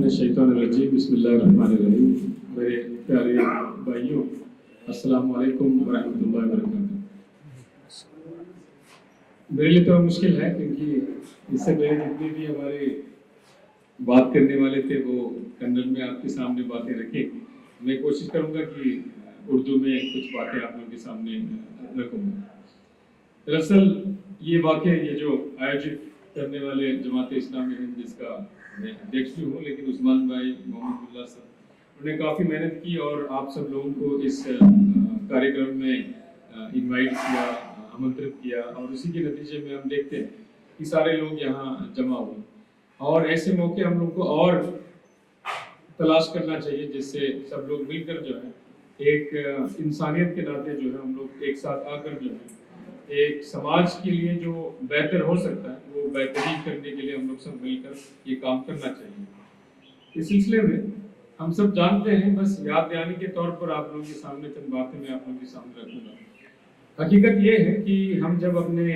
बिस्मिल्लाहिर्रहमानिर्रहीम। बिस्मिल्लाहिर्रहमानिर्रहीम। मेरे प्यारे भाइयों, अस्सलाम वालेकुम वरहमतुल्लाहि वबरकातुहू। मेरे लिए थोड़ा मुश्किल है क्योंकि इससे पहले जितने भी हमारे बात करने वाले थे वो कन्नड़ में आपके सामने बातें रखे। मैं कोशिश करूंगा कि उर्दू में कुछ बातें आप लोगों के सामने रखूंगा। दरअसल ये वाक़या, ये जो आयोजित करने वाले जमात इस्लामी हिंद, जिसका मैं अध्यक्ष भी हूँ, लेकिन उस्मान भाई मोहम्मदुल्लाह साहब उन्होंने काफ़ी मेहनत की और आप सब लोगों को इस कार्यक्रम में इनवाइट किया, आमंत्रित किया, और उसी के नतीजे में हम देखते हैं कि सारे लोग यहाँ जमा हुए। और ऐसे मौके हम लोग को और तलाश करना चाहिए जिससे सब लोग मिलकर जो है एक इंसानियत के नाते जो है हम लोग एक साथ आकर जो है एक समाज के लिए जो बेहतर हो सकता है वो बेहतरीन करने के लिए हम लोग सब मिलकर ये काम करना चाहिए। इस सिलसिले में हम सब जानते हैं, बस याद दहानी के तौर पर आप लोगों के सामने चंद बातें मैं आप लोगों के सामने रखूंगा। हकीकत ये है कि हम जब अपने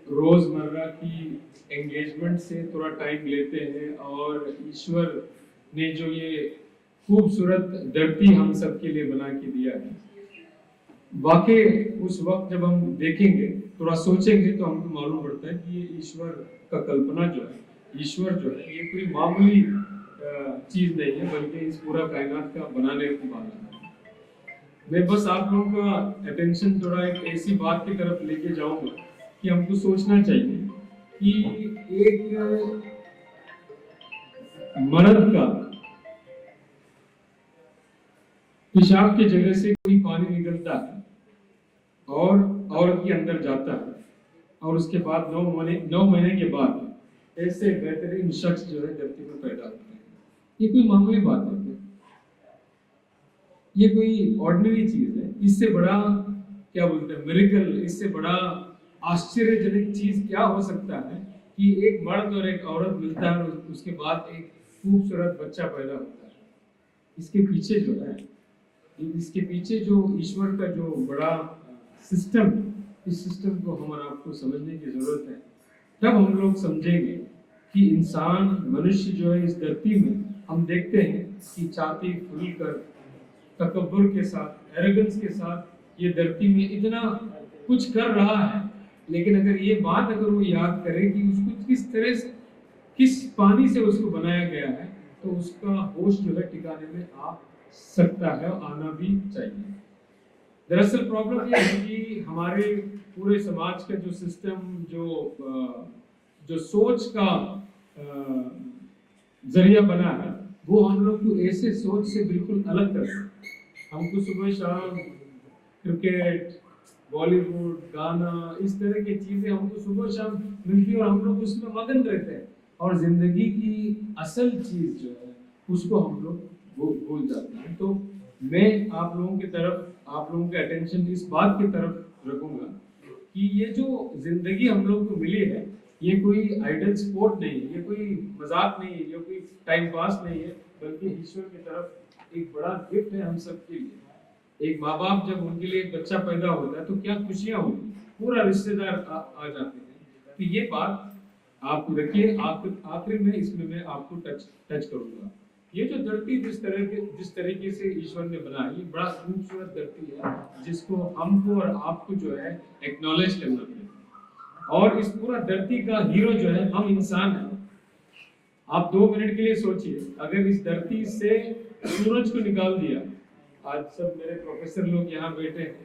रोजमर्रा की एंगेजमेंट से थोड़ा टाइम लेते हैं और ईश्वर ने जो ये खूबसूरत धरती हम सब के लिए बना के दिया है, वाकई उस वक्त जब हम देखेंगे, थोड़ा सोचेंगे, तो हमको मालूम पड़ता है कि ये ईश्वर का कल्पना जो है, ईश्वर जो है ये कोई मामूली चीज नहीं है, बल्कि इस पूरा कायनात का बनाने वाला है। मैं बस आप लोगों का अटेंशन थोड़ा एक ऐसी बात की तरफ लेके जाऊंगा कि हमको सोचना चाहिए कि एक मर्द का पेशाब की जगह से कोई पानी निकलता है और औरत के अंदर जाता है, और उसके बाद 9 महीने के बाद ऐसे बेहतरीन शख्स जो है धरती में पैदा होता है। ये कोई मामूली बात है क्या? ये कोई ऑर्डिनरी चीज है? इससे बड़ा क्या बोलते हैं मिरेकल, इससे बड़ा आश्चर्यजनक चीज क्या हो सकता है कि एक मर्द और एक औरत मिलता है और उसके बाद एक खूबसूरत बच्चा पैदा होता है। इसके पीछे जो है, इसके पीछे जो ईश्वर का जो बड़ा सिस्टम, इस सिस्टम को हम और आपको समझने की जरूरत है। तब हम लोग समझेंगे कि इंसान, मनुष्य जो है इस धरती में हम देखते हैं कि छाती फूल कर तकब्बुर के साथ, एरोगेंस के साथ ये धरती में इतना कुछ कर रहा है, लेकिन अगर ये बात अगर वो याद करे कि उसको किस तरह से, किस पानी से उसको बनाया गया है, तो उसका होश जो है ठिकाने में आ सकता है, आना भी चाहिए। दरअसल प्रॉब्लम ये है कि हमारे पूरे समाज का जो सिस्टम, जो सोच का जरिया बना है, वो हम लोग को ऐसे सोच से बिल्कुल अलग करता है। हमको सुबह शाम क्रिकेट, बॉलीवुड, गाना, इस तरह की चीजें हमको सुबह शाम मिलती है और हम लोग उसमें मगन रहते हैं, और जिंदगी की असल चीज जो है उसको हम लोग भूल जाते हैं। तो मैं आप लोगों की तरफ, आप लोगों के अटेंशन इस बात की तरफ रखूंगा कि ये जो जिंदगी हम लोग को मिली है, ये कोई आइडल स्पोर्ट नहीं है, ये कोई मजाक नहीं है, ये कोई टाइम पास नहीं है, बल्कि ईश्वर की तरफ एक बड़ा गिफ्ट है हम सब के लिए। एक माँ बाप जब उनके लिए एक बच्चा पैदा होता है तो क्या खुशियां होती, पूरा रिश्तेदार आ जाते हैं। तो ये बात आप रखिए। आखिर में इसमें मैं आपको टच करूंगा। ये जो धरती जिस तरीके से ईश्वर ने बनाई, बड़ा खूबसूरत धरती है जिसको हमको और आपको जो है एक्नॉलेज करना पड़ेगा। और इस पूरा धरती का हीरो जो है हम इंसान हैं। आप 2 मिनट के लिए सोचिए, अगर इस धरती से सूरज को निकाल दिया, आज सब मेरे प्रोफेसर लोग यहाँ बैठे हैं,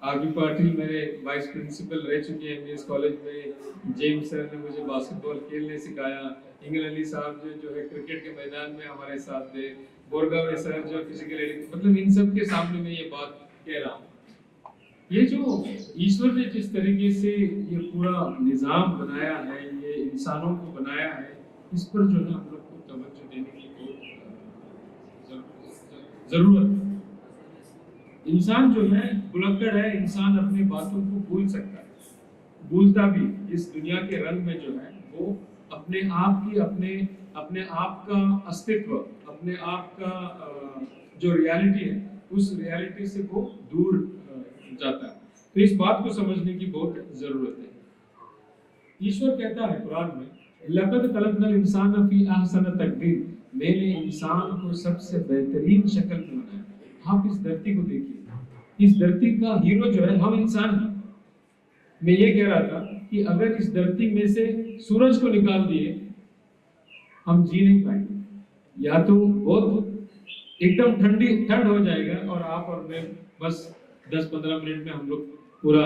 आरबी पाटिल मेरे वाइस प्रिंसिपल रह चुके हैं एमबीएस कॉलेज में, जेम्स सर ने मुझे बास्केटबॉल खेलने सिखाया, इंगल अली साहब जो है क्रिकेट के मैदान में हमारे साथ थे, बोरगावे सर जो फिजिकल एडिटिंग, मतलब इन सब के सामने मैं ये बात कह रहा हूँ। ये जो ईश्वर ने जिस तरीके से ये पूरा निजाम बनाया है, ये इंसानों को बनाया है, इस पर जो है हम लोग को तवज्जो देने की जरूरत है। इंसान जो है भुलक्कड़ है, इंसान अपनी बातों को भूल सकता है, भूलता भी। इस दुनिया के रंग में जो है वो अपने आप की, अपने आप का अस्तित्व, अपने आप का जो रियलिटी है, उस रियलिटी से वो दूर जाता है। तो इस बात को समझने की बहुत जरूरत है। ईश्वर कहता है कुरान में, लक़द खलक़नल इंसान फी अहसन तक़वीम, मैंने इंसान को सबसे बेहतरीन शक्ल में बनाया। आप इस धरती को देखिए, इस धरती का हीरो जो है हम इंसान हैं। मैं ये कह रहा था कि अगर इस धरती में से सूरज को निकाल दिए हम जी नहीं पाएंगे, या तो बहुत एकदम ठंड हो जाएगा और आप और मैं बस 10-15 मिनट में हम लोग पूरा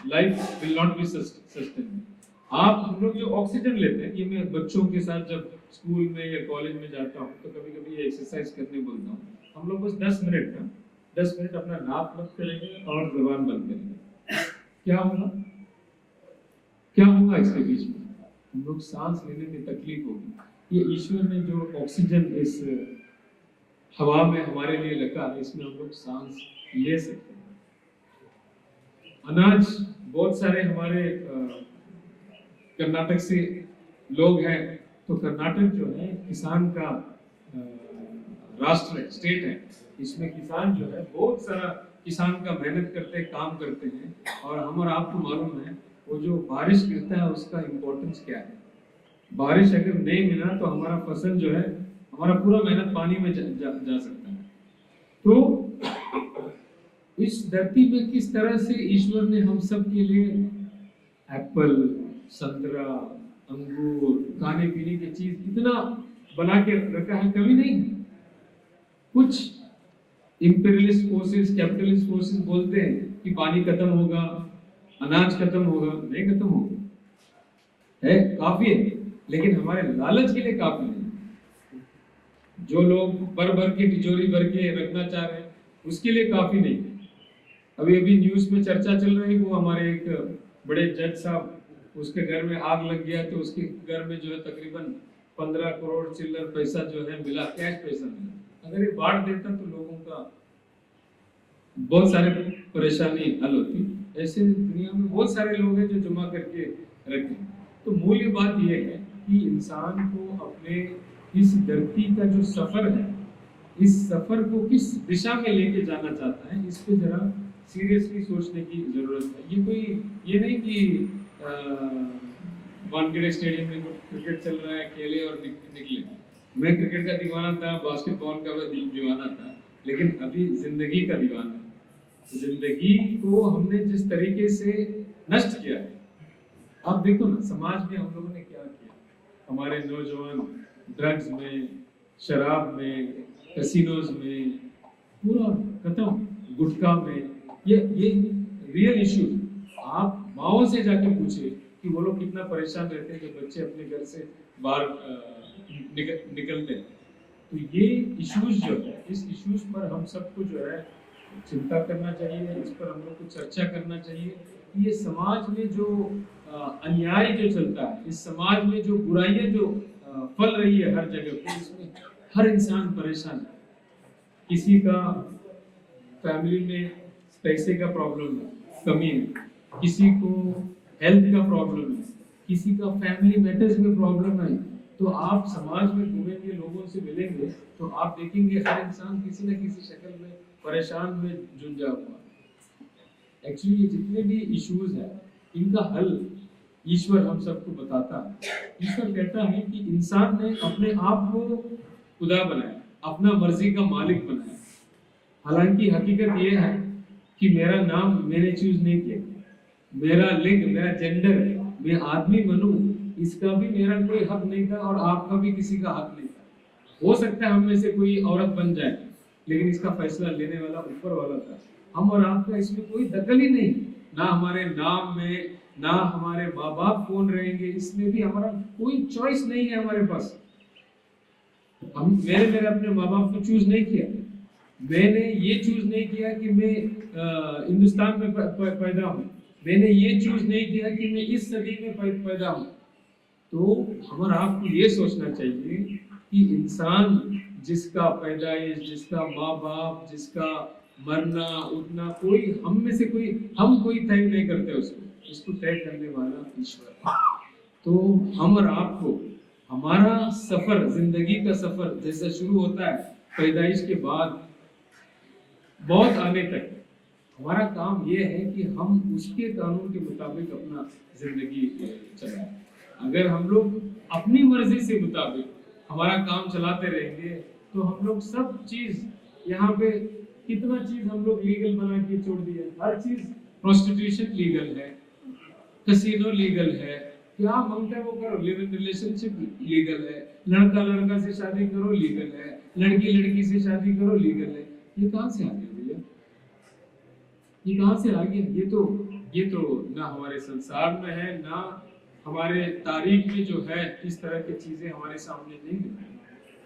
life will not be sustain. आप हम लोग जो ऑक्सीजन लेते हैं, ये मैं बच्चों के साथ जब स्कूल में या कॉलेज में जाता हूँ तो कभी कभी ये एक्सरसाइज करने बोलता हूँ, हम लोग बस 10 मिनट अपना नाक बंद करेंगे और जबान बंद करेंगे। क्या होगा, क्या होगा इसके बीच में? हम लोग सांस लेने में तकलीफ होगी। ये ईश्वर ने जो ऑक्सीजन इस हवा में हमारे लिए रखा है, इसमें हम लोग सांस ले सकते हैं। अनाज बहुत सारे हमारे कर्नाटक से लोग हैं, तो कर्नाटक जो है किसान का राष्ट्र है, स्टेट है। इसमें किसान जो है बहुत सारा किसान का मेहनत करते हैं, काम करते हैं। और हम और आपको मालूम है वो जो बारिश गिरता है उसका इम्पोर्टेंस क्या है। बारिश अगर नहीं मिला तो हमारा फसल जो है, हमारा पूरा मेहनत पानी में जा सकता है। तो इस धरती में किस तरह से ईश्वर ने हम सब के लिए एप्पल, संतरा, अंगूर, खाने पीने की चीज इतना बना के रखा है, कभी नहीं है। कुछ इंपीरियलिस्ट फोर्सेस, कैपिटलिस्ट फोर्सेस बोलते हैं कि पानी खत्म होगा, अनाज खत्म होगा। नहीं खत्म होगा, है काफी है, लेकिन हमारे लालच के लिए काफी नहीं। जो लोग भर के तिजोरी भर के रखना चाह रहे हैं उसके लिए काफी नहीं। अभी न्यूज में चर्चा चल रही है, वो हमारे एक बड़े जज साहब, उसके घर में आग लग गया तो उसके घर में जो है तकरीबन 15 करोड़ चिल्लर पैसा जो है मिला, कैश पैसा मिला। अगर ये बांट देता तो लोगों का बहुत सारे परेशानी हल होती। ऐसे दुनिया में बहुत सारे लोग हैं जो जमा करके रखे। तो मूल्य बात यह है कि इंसान को अपने इस धरती का जो सफर है, इस सफर को किस दिशा में लेके जाना चाहता है, इस पे जरा सीरियसली सोचने की जरूरत है। ये नहीं कि वानखेड़े स्टेडियम में क्रिकेट चल रहा है, खेले और निकले। मैं क्रिकेट का दीवाना था, बास्केटबॉल का दीवाना था, लेकिन अभी जिंदगी का दीवाना। जिंदगी को हमने जिस तरीके से नष्ट किया है, आप देखो ना समाज में हम लोगों ने क्या किया। हमारे नौजवान ड्रग्स में, शराब में, कैसीनोज में पूरा खत्म, गुटखा में। ये रियल इशू। आप माओ से जाके पूछे कि वो लोग कितना परेशान रहते हैं जब बच्चे अपने घर से बाहर निकलते हैं। तो ये इश्यूज जो है, इस इश्यूज पर हम सबको जो है चिंता करना चाहिए, इस पर हम लोग को चर्चा करना चाहिए। ये समाज में जो अन्याय जो चलता है, इस समाज में जो बुराइयां जो फल रही है हर जगह पे, इसमें हर इंसान परेशान है। किसी का फैमिली में पैसे का प्रॉब्लम है, कमी है, किसी को हेल्थ का प्रॉब्लम है, किसी का फैमिली मैटर्स में प्रॉब्लम है। तो आप समाज में घूमेंगे, लोगों से मिलेंगे, तो आप देखेंगे हर इंसान किसी न किसी शक्ल में परेशान में झुंझा हुआ। एक्चुअली ये जितने भी इश्यूज हैं, इनका हल ईश्वर हम सबको बताता है। ईश्वर कहता है कि इंसान ने अपने आप को खुदा बनाया, अपना मर्जी का मालिक बनाया। हालांकि हकीकत यह है कि मेरा नाम मैंने चूज नहीं किया, मेरा लिंग, मेरा जेंडर, मैं आदमी बनूं, इसका भी मेरा कोई हक नहीं था और आपका भी किसी का हक नहीं था। हो सकता है हम में से कोई औरत बन जाए, लेकिन इसका फैसला लेने वाला ऊपर वाला था। हम और आपका इसमें कोई दखल ही नहीं, ना हमारे नाम में, ना हमारे माँ बाप कौन रहेंगे, इसमें भी हमारा कोई चॉइस नहीं है हमारे पास। मैंने अपने माँ बाप को चूज नहीं किया, मैंने ये चूज नहीं किया कि मैं हिंदुस्तान में पैदा हूँ, मैंने ये चूज नहीं किया कि मैं इस सदी में पैदा हूँ। तो हमारा आपको ये सोचना चाहिए कि इंसान जिसका पैदाइश, जिसका माँ बाप, जिसका मरना उठना, कोई हम में से कोई तय नहीं करते उसको, इसको तय करने वाला ईश्वर। तो हम और आपको हमारा सफर, जिंदगी का सफर जैसे शुरू होता है पैदाइश के बाद बहुत आने तक, हमारा काम यह है कि हम उसके कानून के मुताबिक अपना जिंदगी चलाएं। अगर हम लोग अपनी मर्जी से मुताबिक हमारा काम चलाते रहेंगे तो हम लोग सब चीज यहाँ पे कितना चीज हम लोग लीगल बना के छोड़ दिए। हर चीज, प्रोस्टिट्यूशन लीगल है, कैसीनो लीगल है, क्या मांगता है वो करो, लिव इन रिलेशनशिप लीगल है, लड़का लड़का से शादी करो लीगल है, लड़की लड़की से शादी करो लीगल है। ये कहाँ से आ गया भैया? ये कहाँ से आ गया? ये तो ना हमारे संसार में है, ना हमारे तारीख में जो है इस तरह की चीजें हमारे सामने नहीं दिखाई।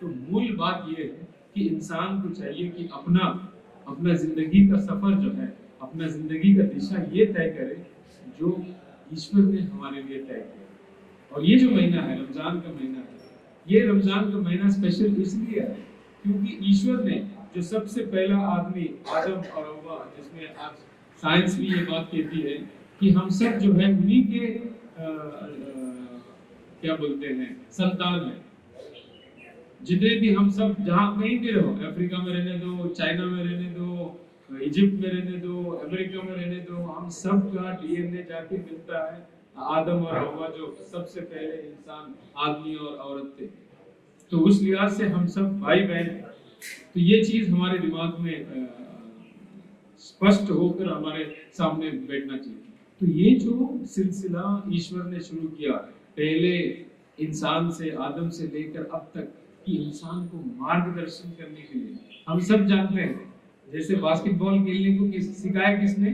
तो मूल बात ये है कि इंसान को चाहिए कि अपना जिंदगी का सफर जो है, अपना जिंदगी का दिशा ये तय करे जो ईश्वर ने हमारे लिए तय किया। और ये जो महीना है, रमजान का महीना है, ये रमजान का महीना स्पेशल इसलिए है क्योंकि ईश्वर ने जो सबसे पहला आदमी आदम और हव्वा, जिसमें आज साइंस भी ये बात कहती है कि हम सब जो है उन्हीं के क्या बोलते हैं संतान है। जितने भी हम सब जहाँ कहीं भी रहो, अफ्रीका में रहने दो, चाइना में रहने दो, इजिप्ट में रहने दो, अमेरिका में रहने दो, हम सब का डीएनए जाके मिलता है आदम और हव्वा, जो सबसे पहले इंसान आदमी और औरत थे। तो उस लिहाज से हम सब भाई बहन। तो ये चीज हमारे दिमाग में स्पष्ट होकर हमारे सामने बैठना चाहिए। तो ये जो सिलसिला ईश्वर ने शुरू किया पहले इंसान से, आदम से लेकर अब तक, कि इंसान को मार्गदर्शन करने के लिए, हम सब जानते हैं जैसे बास्केटबॉल खेलने को सिखाया किसने?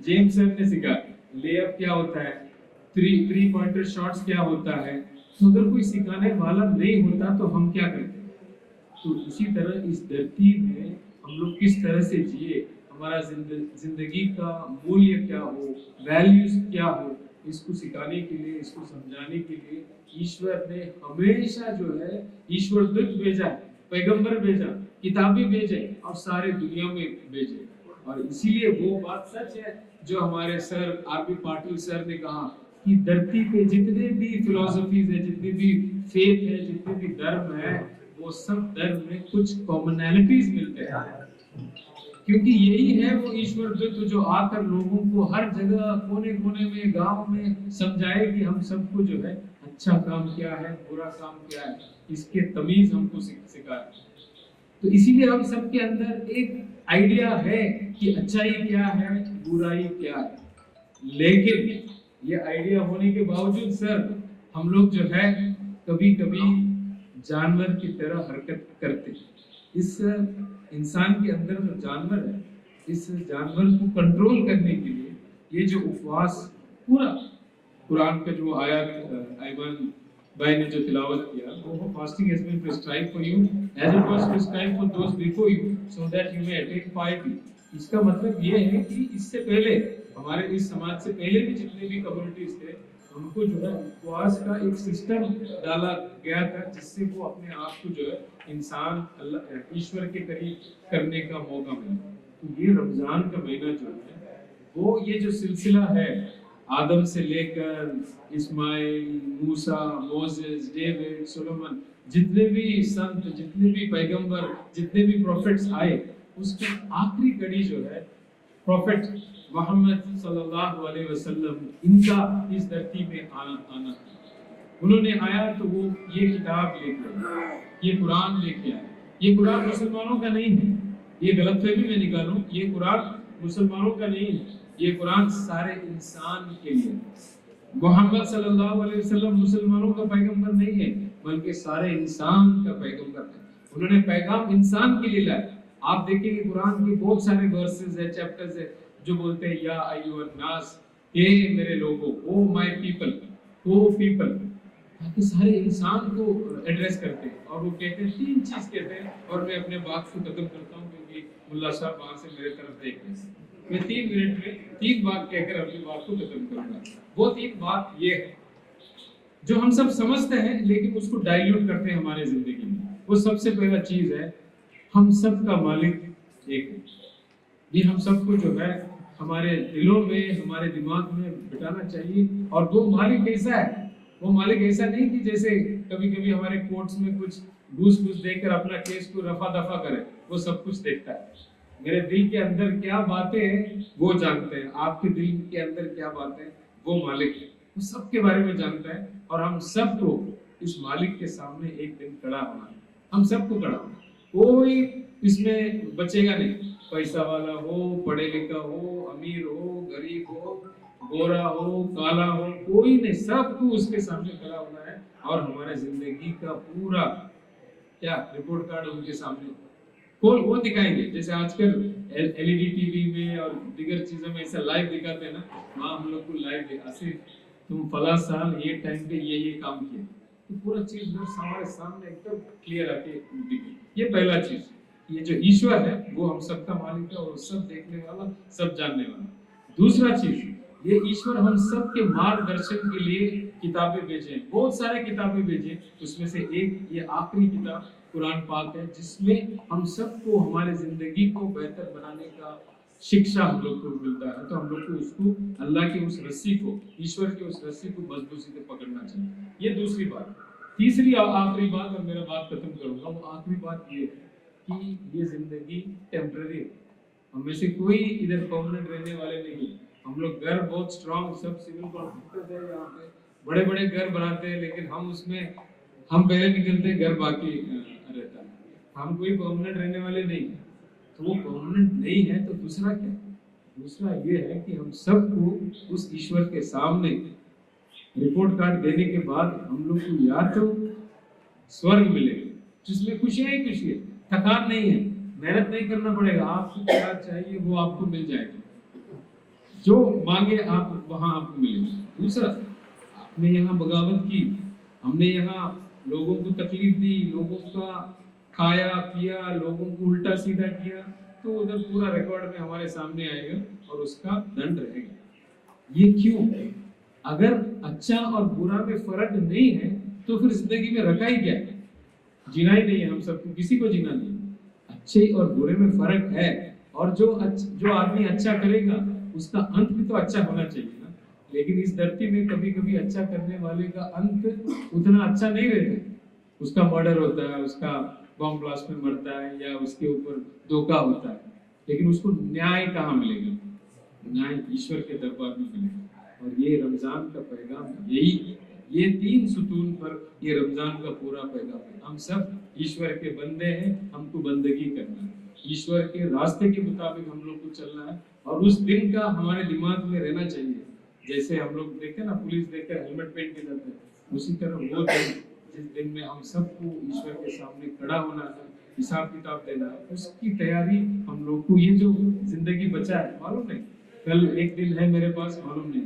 जेम्स सर ने सिखाया। लेअप क्या होता है, थ्री पॉइंटर शॉट्स क्या होता है। तो अगर कोई सिखाने वाला नहीं होता तो हम क्या करते? तो इसी तरह इस धरती में हम लोग किस तरह से जिए, हमारा जिंदगी का मूल्य क्या हो, वैल्यूज क्या हो, इसको सिखाने के लिए, इसको समझाने के लिए ईश्वर ने हमेशा जो है ईश्वर दूत भेजा, पैगंबर भेजा, किताबें भेजे और सारे दुनिया में भेजे। और इसीलिए वो बात सच है जो हमारे सर आर.बी. पाटिल सर ने कहा कि धरती पे जितने भी फिलोसफीज है, जितने भी फेथ है, जितने भी धर्म है, वो सब धर्म में कुछ कॉमनैलिटीज मिलते हैं। क्योंकि यही है वो ईश्वर दूत जो आकर लोगों को हर जगह, कोने कोने में, गांव में समझाए कि हम सबको जो है अच्छा काम क्या है, बुरा काम क्या है, इसके तमीज हमको सिखाए। तो इसीलिए हम सबके अंदर एक आइडिया है कि अच्छाई क्या है, बुराई क्या है। लेकिन ये आइडिया होने के बावजूद सर हम लोग जो है कभी कभी जानवर की तरह हरकत करते। इस इंसान के अंदर जो जानवर है, इस जानवर को कंट्रोल करने के लिए ये जो उपवास, पूरा कुरान का जो आयत आयमान भाई ने जो तिलावत किया, वो fasting has been prescribed for you as it was prescribed for those before you so that you may attain piety. इसका मतलब ये है कि इससे पहले, हमारे इस समाज से पहले भी जितने भी कम्युनिटीज थे, उनको जो है उपवास का एक सिस्टम डाला गया था जिससे वो अपने आप को जो है इंसान अल्लाह ईश्वर के करीब करने का मौका मिला। तो ये रमजान का महीना जो है वो ये जो सिलसिला है, आदम से लेकर इस्माइल, मूसा, मोसेस, डेविड, सुलेमान, जितने भी संत, जितने भी पैगंबर, जितने भी प्रोफेट्स आए, उसकी आखिरी कड़ी जो है प्रोफेट मोहम्मद सल्लल्लाहु अलैहि वसल्लम, इनका इस धरती में आना। उन्होंने आया तो वो ये किताब लेके आए, ये कुरान लेके आए। ये कुरान मुसलमानों का नहीं है, ये गलतफहमी में निकालूं, ये कुरान मुसलमानों का नहीं है, ये कुरान सारे इंसान के लिए। मोहम्मद सल्लल्लाहु अलैहि वसल्लम मुसलमानों का पैगंबर नहीं है, बल्कि सारे इंसान का पैगंबर है। उन्होंने पैगाम इंसान के लिए लाया। आप देखेंगे कुरान के बहुत सारे वर्सेस है, चैप्टर्स है, जो बोलते हैं या अय्युहन नास, हे मेरे लोगों, oh my people, oh people, ताकि सारे इंसान को एड्रेस करते हैं। और वो कहते हैं, तीन चीज कहते हैं, और मैं अपने बात को खत्म करता हूँ क्योंकि मुल्ला साहब वहां से मेरे तरफ देख रहे हैं। मैं 3 मिनट में 3 बात कहकर अपनी बात को खत्म करूंगा। वो 3 बात ये है जो हम सब समझते हैं लेकिन उसको डाइल्यूट करते हैं हमारे जिंदगी में। वो सबसे पहला चीज है, हम सब का मालिक एक है। ये हम सबको जो है हमारे दिलों में, हमारे दिमाग में बिठाना चाहिए। और वो मालिक कैसा है? वो मालिक ऐसा नहीं कि जैसे कभी कभी हमारे कोर्ट्स में कुछ घूस देकर अपना केस को रफा दफा करे। वो सब कुछ देखता है। मेरे दिल के अंदर क्या बातें हैं वो जानते हैं, आपके दिल के अंदर क्या बातें हैं वो मालिक है। वो सबके बारे में जानता है, और हम सबको इस मालिक के सामने एक दिन खड़ा होना है। हम सबको खड़ा होना, कोई इसमें बचेगा नहीं, पैसा वाला हो, पढ़े लिखा हो, अमीर हो, गरीब हो, गोरा हो, काला हो, कोई नहीं, सबको उसके सामने खड़ा होना है। और हमारे जिंदगी का पूरा क्या रिपोर्ट कार्ड उनके सामने वो दिखाएंगे। जैसे आजकल एलईडी टीवी में और दीगर चीजों में ऐसा लाइव दिखाते हैं ना, वहाँ हम लोग को लाइव ऐसे तुम फला साल ये टाइम पे ये काम किया, तो पूरा चीज हमारे सामने एकदम क्लियर आके दिखे। ये पहला चीज, ये जो ईश्वर है वो हम सबका मालिक है, और सब देखने वाला, सब जानने वाला। दूसरा चीज, ये ईश्वर हम सब के मार्गदर्शन के लिए किताबें भेजे, बहुत सारे किताबें भेजे, उसमें से एक ये आखिरी किताब कुरान पाक है, जिसमें हम सबको हमारे जिंदगी को बेहतर बनाने का शिक्षा हम लोग को मिलता है। तो हम लोग को उसको, अल्लाह की उस रस्सी को, ईश्वर की उस रस्सी को मजबूती से पकड़ना चाहिए। ये दूसरी बात। तीसरी और आखिरी बात, और मेरा बात खत्म करूंगा, वो आखिरी बात ये है कि ये जिंदगी टेम्पररी है, हम में से कोई इधर परमानेंट रहने वाले नहीं है। हम लोग घर बहुत स्ट्रांग, सब सिविल कॉन्ट्रैक्टर है यहाँ पे, बड़े बड़े घर बनाते हैं, लेकिन हम उसमें हम पहले निकलते हैं, घर बाकी रहता है। हम कोई परमानेंट रहने वाले नहीं है। तो वो परमानेंट नहीं है, तो दूसरा क्या? दूसरा ये है कि हम सबको उस ईश्वर के सामने रिपोर्ट कार्ड देने के बाद हम लोग को या तो स्वर्ग मिलेगा, जिसमें खुशियां ही खुशी है, थकान नहीं है, मेहनत नहीं करना पड़ेगा, आपको क्या चाहिए वो आपको मिल जाएगा, जो मांगे आप वहां आपको मिलेगा। दूसरा, आपने यहाँ बगावत की, हमने यहाँ लोगों को तकलीफ दी, लोगों का खाया पिया, लोगों को उल्टा सीधा किया, तो उधर पूरा रिकॉर्ड में हमारे सामने आएगा और उसका दंड रहेगा। ये क्यों? अगर अच्छा और बुरा में फर्क नहीं है तो फिर जिंदगी में रखा ही क्या है? जीना ही नहीं है, हम सबको, किसी को जीना नहीं। अच्छे और बुरे में फर्क है, और जो आदमी अच्छा करेगा उसका अंत भी तो अच्छा होना चाहिए ना। लेकिन इस धरती में कभी कभी अच्छा करने वाले का अंत उतना अच्छा नहीं रहता, उसका मर्डर होता है, उसका बम ब्लास्ट में मरता है, या उसके ऊपर धोखा होता है, लेकिन उसको न्याय कहाँ मिलेगा? न्याय ईश्वर के दरबार में मिलेगा। और ये रमजान का पैगाम यही, ये 3 सुतून पर ये रमजान का पूरा पैगाम है। हम सब ईश्वर के बंदे हैं, हमको बंदगी करना है, ईश्वर के रास्ते के मुताबिक हम लोग को चलना है, और उस दिन का हमारे दिमाग में रहना चाहिए। जैसे हम लोग देखते ना, पुलिस देखकर हेलमेट पहन के जाते हैं, उसी तरह वो दिन जिस दिन में हम सबको ईश्वर के सामने खड़ा होना है, हिसाब किताब देना है, उसकी तैयारी हम लोग को, ये जो जिंदगी बचा है मालूम नहीं, कल एक दिन है मेरे पास मालूम नहीं,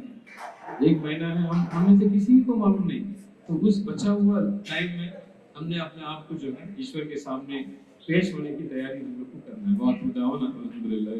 1 महीना है, हम में से किसी को मालूम नहीं। तो उस बचा हुआ टाइम में हमने अपने आप को जो है ईश्वर के सामने पेश होने की तैयारी हम लोग को करना है। बहुत अल्हम्दुलिल्लाह।